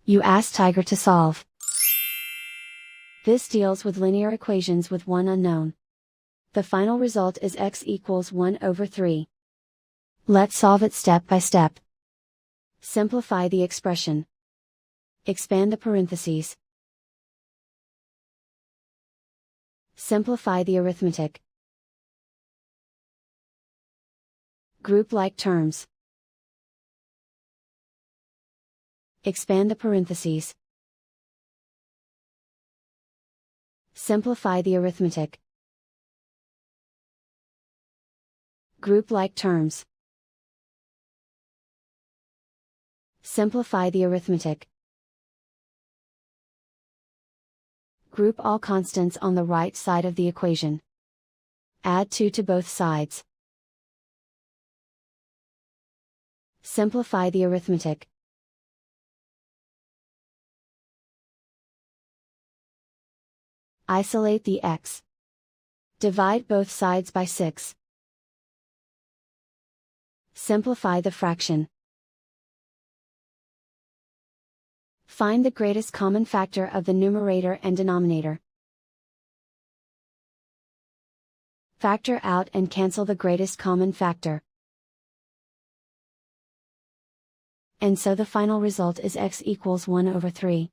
You ask Tiger to solve. This deals with linear equations with one unknown. The final result is x equals 1/3. Let's solve it step by step. Simplify the expression. Expand the parentheses. Simplify the arithmetic. Group like terms. Expand the parentheses. Simplify the arithmetic. Group like terms. Simplify the arithmetic. Group all constants on the right side of the equation. Add 2 to both sides. Simplify the arithmetic. Isolate the x. Divide both sides by 6. Simplify the fraction. Find the greatest common factor of the numerator and denominator. Factor out and cancel the greatest common factor. And so the final result is x equals 1/3.